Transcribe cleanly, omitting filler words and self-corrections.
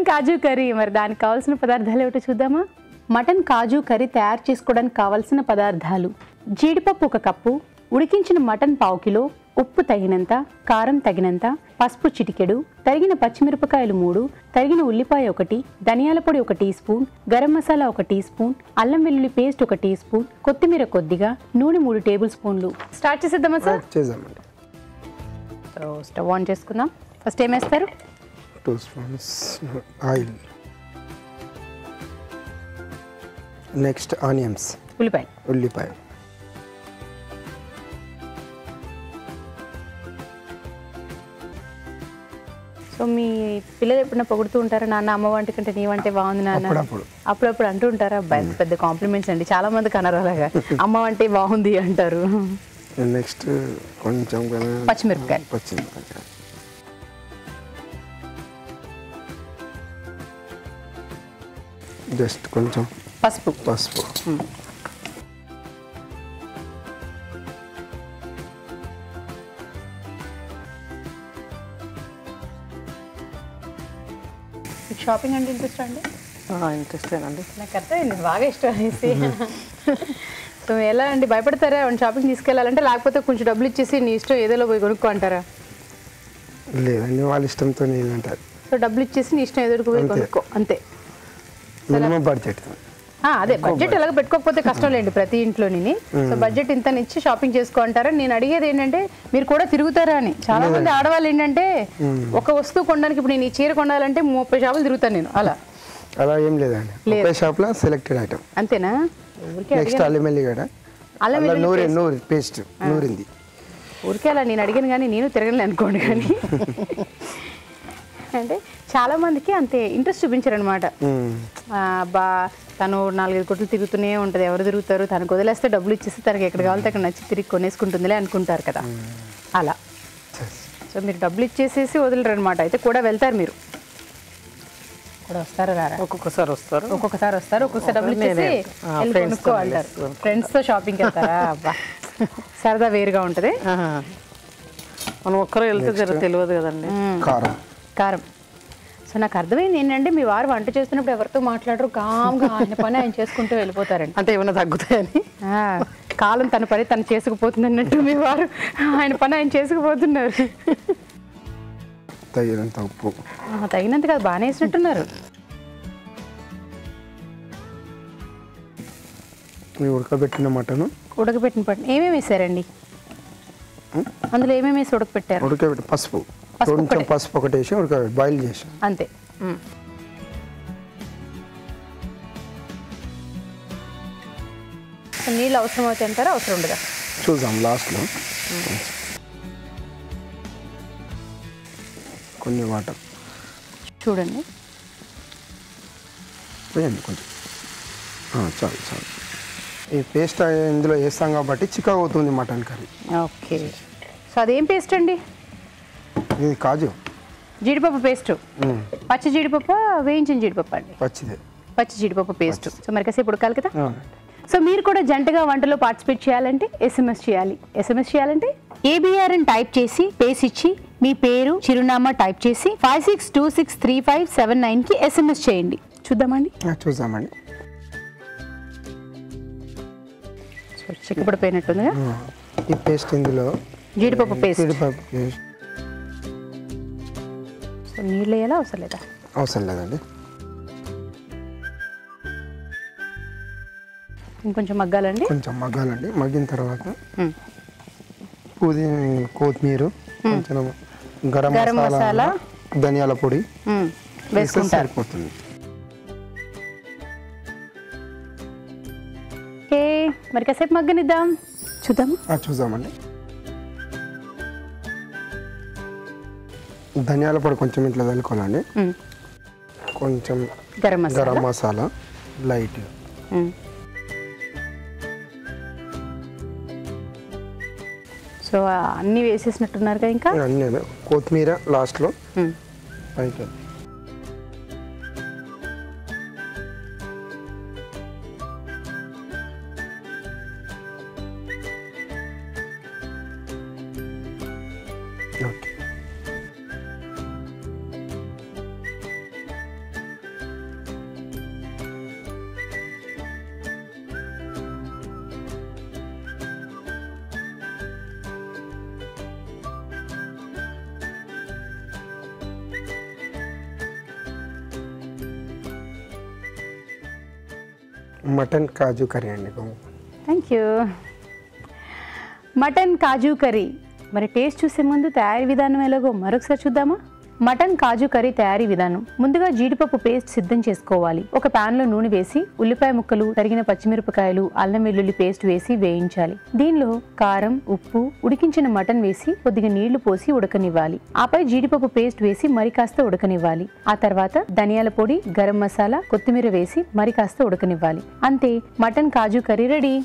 కాజు curry. మరి దానికి కావాల్సిన పదార్థాలు ఏమిటో చూద్దామా? మటన్ కాజు కర్రీ తయారు చేసుకోవడానికి కావాల్సిన పదార్థాలు: జీడిపప్పు 1 కప్పు, ఉడికించిన మటన్ 1/2 కిలో, ఉప్పు తగినంత, కారం తగినంత, పసుపు చిటికెడు, తరిగిన పచ్చిమిరపకాయలు 3, తరిగిన ఉల్లిపాయ 1, ధనియాల పొడి 1 teaspoon, garam masala 1 teaspoon, అల్లం వెల్లుల్లి పేస్ట్ 1 టీ స్పూన్, కొత్తిమీర కొద్దిగా, నూనె 3 టేబుల్ స్పూన్లు. స్టార్ట్ చేసేద్దామా సార్? చేద్దామండి. సో స్టవ్ ఆన్ చేసుకుందాం. ఫస్ట్ ఏం వేస్తారు? 2 స్పూన్స్ ఆయిల్. నెక్స్ట్ ఆనియన్స్, ఉల్లిపాయ. సో మీ పిల్లలు ఎప్పుడైనా పొగుడుతూ ఉంటారా, నాన్న అమ్మ వంట కంటే నీ వంటే బాగుంది నాన్న? అప్పుడప్పుడు అంటూ ఉంటారా? పెద్ద కాంప్లిమెంట్స్ అండి, చాలా మంది కనరు అలాగా. అమ్మ వంటే బాగుంది అంటారు. నెక్స్ట్ కొంచెం పచ్చిమిరపకాయ. జస్ట్ కొంచెం పసుపు. షాపింగ్ అంటే ఇంట్రెస్ట్ అండి? ఇంట్రెస్టేనండి. నాకు అర్థమైంది, బాగా ఇష్టం అనేసి. సో ఎలా అండి, భయపడతారా షాపింగ్ తీసుకెళ్ళాలంటే? లేకపోతే కొంచెం డబ్బులు ఇచ్చేసి నీ ఇష్టం ఏదోలో పోయి కొనుక్కో అంటారా? లేదండి, వాళ్ళ ఇష్టంతో అంటారు. సో డబ్బులు ఇచ్చేసి నీ ఇష్టం ఎదురుకు పోయి కొనుక్కో అంతే. Minimum budget. అదే బడ్జెట్ ఎలాగ పెట్టుకోకపోతే కష్టం లేండి ప్రతి ఇంట్లోని. సో బడ్జెట్ ఇంత ఇచ్చి షాపింగ్ చేసుకో అంటారా? నేను అడిగేది ఏంటంటే మీరు కూడా తిరుగుతారా అని. చాలా మంది ఆడవాళ్ళు ఏంటంటే ఒక వస్తువు కొనడానికి, ఇప్పుడు నేను ఈ చీర కొనాలంటే 30 షాపులు తిరుగుతాను నేను. అలా ఏం లేదండి, ఒకే షాప్ లో సెలెక్టెడ్ ఐటమ్. అంతేనా? నెక్స్ట్ అల్లం వెల్లిగడ్డ, నూరి పేస్ట్, నూరింది. ఊరికే అలా నేను అడిగాను కానీ నేను తిరగలే అనుకోండి. కానీ అంటే చాలా మందికి అంతే ఇంట్రెస్ట్ చూపించారు అనమాట. బా తను 4-5 కొట్లు తిరుగుతూనే ఉంటుంది, ఎవరు తిరుగుతారు, తనకు వదిలేస్తే డబ్బులు ఇచ్చేసి తనకి ఎక్కడ కావాలితే అక్కడ నచ్చి తిరిగి కొనేసుకుంటుందిలే అనుకుంటారు కదా అలా. సో మీరు డబ్బులు ఇచ్చేసేసి వదిలేరు అనమాట. అయితే కూడా వెళ్తారు, మీరు కూడా వస్తారా? రారా? ఒక్కొక్కసారి వస్తారు, ఒక్కొక్కసారి డబ్బులు ఇచ్చేసి కొనుక్కో అంటారు. ఫ్రెండ్స్తో షాపింగ్కి వెళ్తారా? అబ్బా సరదా వేరుగా ఉంటుంది. మనం ఒక్కరు వెళ్తే తెలియదు కదండి. కారం. సో నాకు అర్థమైంది ఏంటంటే మీ వారు వంట చేస్తున్నప్పుడు ఎవరితో మాట్లాడరు, కామ్గా ఆయన పని ఆయన చేసుకుంటూ వెళ్ళిపోతారండి. అంటే ఏమైనా తగ్గుతాయని. కాలం తన పని తను చేసుకుపోతుంది అన్నట్టు మీ వారు ఆయన పని ఆయన చేసుకుపోతున్నారు. తగినంత ఉప్పు. తగినంత కాదు, బాగానే వేసినట్టున్నారు. ఉడకబెట్టిన మటన్ ఏమేమి వేసారండి అందులో? ఏమేమి వేసి ఉడకబెట్టారు? ఉడకబెట్టి పసుపు, కొంచెం పసుపు ఒకటి వేసి ఉడకబెట్టి బాయిల్ చేసి అంతే. నీళ్ళు అవసరం అవుతాయి అంటారా? అవసరం ఉండదా? చూద్దాం లాస్ట్లో. కొన్ని వాటర్ చూడండి, వేయండి కొంచెం. చాలు. ఈ పేస్ట్ ఇందులో వేస్తాం కాబట్టి చిక్కగా అవుతుంది మటన్ కర్రీ. ఓకే. సో అదేం పేస్ట్ అండి? ఇది కాజు జీడిపప్పు పేస్ట్. పచ్చి జీడిపప్పు, వేయించిన జీడిపప్పు అండి? పచ్చి జీడిపప్పు పేస్ట్. సో మరి కాసేపు ఉడకాలి కదా. సో మీరు కూడా జంటగా వంటలో పార్టిసిపేట్ చేయాలంటే ఎస్ఎంఎస్ చేయాలి. ఎస్ఎంఎస్ చేయాలంటే ABR అని టైప్ చేసి పేస్ ఇచ్చి మీ పేరు, చిరునామా టైప్ చేసి 56263579కి SMS చేయండి. చూద్దామండి. చిక్కపడిపోయినట్టుందిగా ఈ పేస్ట్. ఇందులో జీడిపప్పు పేస్ట్. సో నీళ్ళు వేయాలా? అవసరం లేదా? అవసరం లేదండి. ఇంకొంచెం మగ్గాలండి. మగ్గిన తర్వాత కొత్తిమీర, కొంచెం గరం మసాలా, ధనియాల పొడి వేసుకుంటే సరిపోతుంది. ఓకే, మరి కాసేపు మగ్గనిద్దాం. చూద్దామండి. ధనియాల పొడి కొంచెం ఇట్లా చల్లుకోవాలండి. కొంచెం గరం మసాలా లైట్. సో అన్నీ వేసేసినట్టున్నారు కదా. ఇంకా అన్నీ కొత్తిమీర లాస్ట్లో పైకి. మటన్ కాజు కర్రీ అండి. Thank you. Mutton kaju curry. మరి టేస్ట్ చూసే ముందు తయారీ విధానం ఎలాగో మరొకసారి చూద్దామా? మటన్ కాజు కర్రీ తయారీ విధానం. ముందుగా జీడిపప్పు పేస్ట్ సిద్ధం చేసుకోవాలి. ఒక పాన్ లో నూనె వేసి ఉల్లిపాయ ముక్కలు, తరిగిన పచ్చిమిరపకాయలు, అల్లం వెల్లుల్లి పేస్ట్ వేసి వేయించాలి. దీనిలో కారం, ఉప్పు, ఉడికించిన మటన్ వేసి కొద్దిగా నీళ్లు పోసి ఉడకనివ్వాలి. ఆపై జీడిపప్పు పేస్ట్ వేసి మరి కాస్త ఉడకనివ్వాలి. ఆ తర్వాత ధనియాల పొడి, గరం మసాలా, కొత్తిమీర వేసి మరి కాస్త ఉడకనివ్వాలి. అంతే, మటన్ కాజు కర్రీ రెడీ.